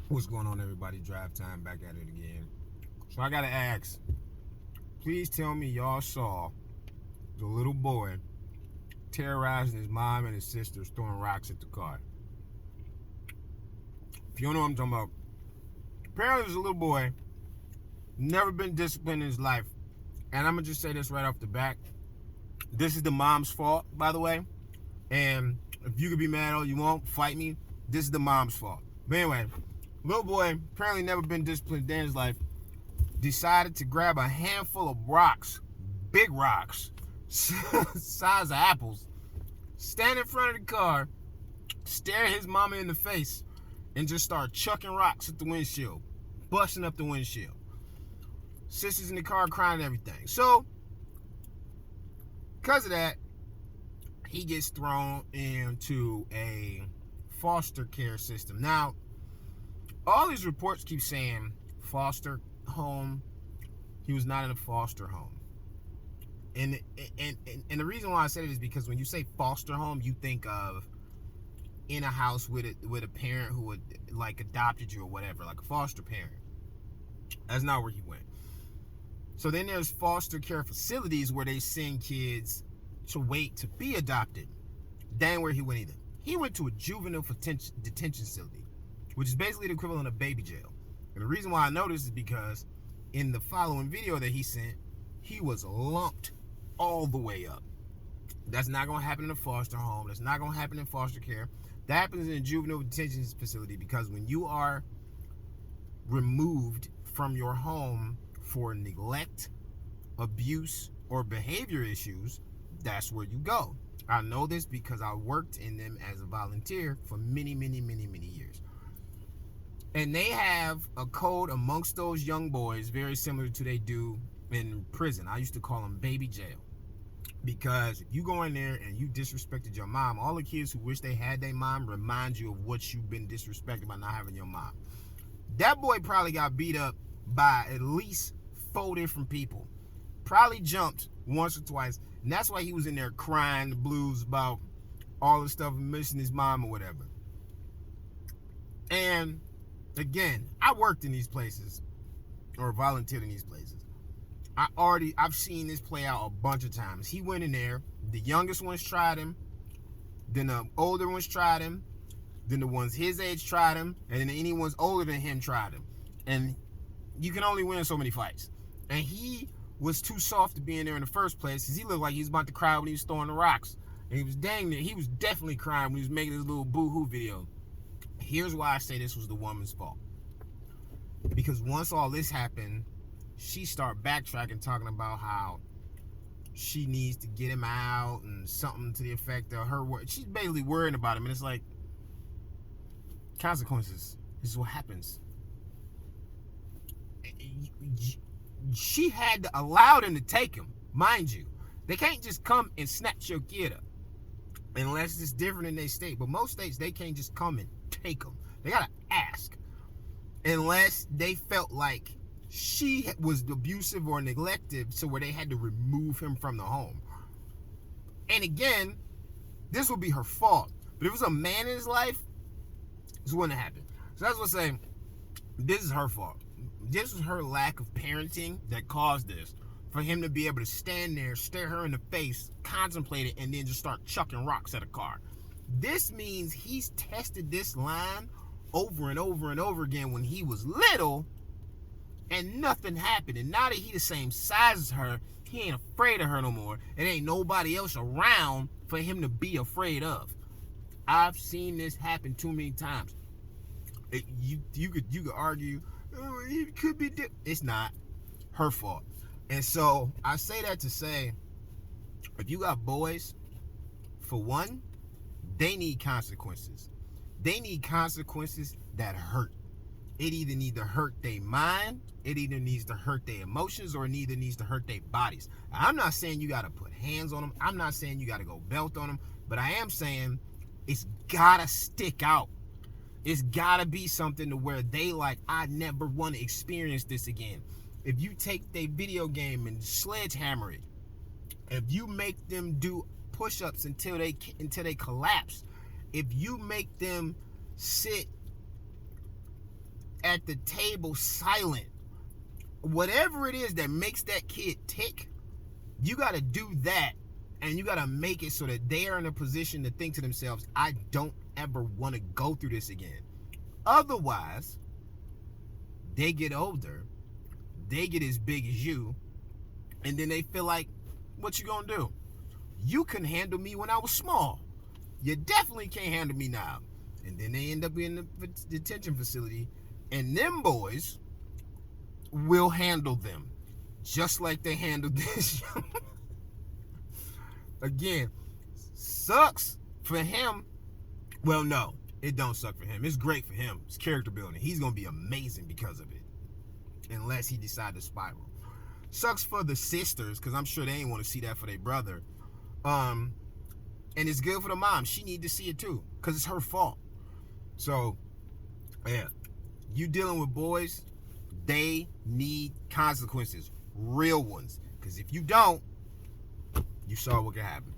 What's going on, everybody? Drive time back at it again. So I gotta ask, please tell me y'all saw the little boy terrorizing his mom and his sisters, throwing rocks at the car. If you don't know what I'm talking about, apparently there's a little boy, never been disciplined in his life. And I'm gonna just say this right off the bat. This is the mom's fault, by the way. And if you could be mad all you want, fight me. This is the mom's fault. But anyway, little boy, apparently never been disciplined in his life, decided to grab a handful of rocks, big rocks, size of apples, stand in front of the car, stare his mama in the face, and just start chucking rocks at the windshield, busting up the windshield. Sisters in the car crying and everything. So, because of that, he gets thrown into a foster care system. Now, all these reports keep saying foster home. He was not in a foster home. And the reason why I said it is because when you say foster home, you think of in a house with a parent who would like adopted you or whatever, like a foster parent. That's not where he went. So then there's foster care facilities where they send kids to wait to be adopted. That ain't where he went either. He went to a juvenile detention facility, which is basically the equivalent of baby jail. And the reason why I know this is because in the following video that he sent, he was lumped all the way up. That's not going to happen in a foster home. That's not going to happen in foster care. That happens in a juvenile detention facility because when you are removed from your home for neglect, abuse, or behavior issues, that's where you go. I know this because I worked in them as a volunteer for many years. And they have a code amongst those young boys very similar to they do in prison. I used to call them baby jail. Because if you go in there and you disrespected your mom, all the kids who wish they had their mom remind you of what you've been disrespected by not having your mom. That boy probably got beat up by at least 4 different people. Probably jumped once or twice. And that's why he was in there crying the blues about all the stuff missing his mom or whatever. And again, I worked in these places or volunteered in these places. I've seen this play out a bunch of times. He went in there, the youngest ones tried him, then the older ones tried him, then the ones his age tried him, and then any ones older than him tried him. And you can only win so many fights. And he was too soft to be in there in the first place because he looked like he was about to cry when he was throwing the rocks. And he was definitely crying when he was making this little boo-hoo video. Here's why I say this was the woman's fault. Because once all this happened, she started backtracking, talking about how she needs to get him out and something to the effect of her word. She's basically worrying about him, and it's like, consequences. This is what happens. She had to allow them to take him, mind you. They can't just come and snatch your kid up unless it's different in their state. But most states, they can't just come and take them. They gotta ask. Unless they felt like she was abusive or neglected, so where they had to remove him from the home. And again, this would be her fault. But if it was a man in his life, this wouldn't happen. So that's what I'm saying. This is her fault. This was her lack of parenting that caused this. For him to be able to stand there, stare her in the face, contemplate it, and then just start chucking rocks at a car. This means he's tested this line over and over and over again when he was little, and nothing happened. And now that he the same size as her, he ain't afraid of her no more. And ain't nobody else around for him to be afraid of. I've seen this happen too many times. You could argue, oh, it could be different. It's not her fault. And so I say that to say, if you got boys, for one, they need consequences. They need consequences that hurt. It either needs to hurt their mind, it either needs to hurt their emotions, or it either needs to hurt their bodies. I'm not saying you got to put hands on them. I'm not saying you got to go belt on them. But I am saying it's got to stick out. It's got to be something to where they like, I never want to experience this again. If you take their video game and sledgehammer it, if you make them do push-ups until they collapse, if you make them sit at the table silent. Whatever it is that makes that kid tick, you got to do that, and you got to make it so that they are in a position to think to themselves, I don't ever want to go through this again. Otherwise, they get older, they get as big as you, and then they feel like, what you gonna do? You couldn't handle me when I was small. You definitely can't handle me now. And then they end up in the detention facility, and them boys will handle them just like they handled this. Again, sucks for him. Well, no, it don't suck for him. It's great for him. It's character building. He's gonna be amazing because of it, unless he decides to spiral. Sucks for the sisters, because I'm sure they ain't want to see that for their brother. And it's good for the mom. She need to see it too, because it's her fault. So, yeah, you dealing with boys, they need consequences, real ones. Because if you don't, you saw what can happen.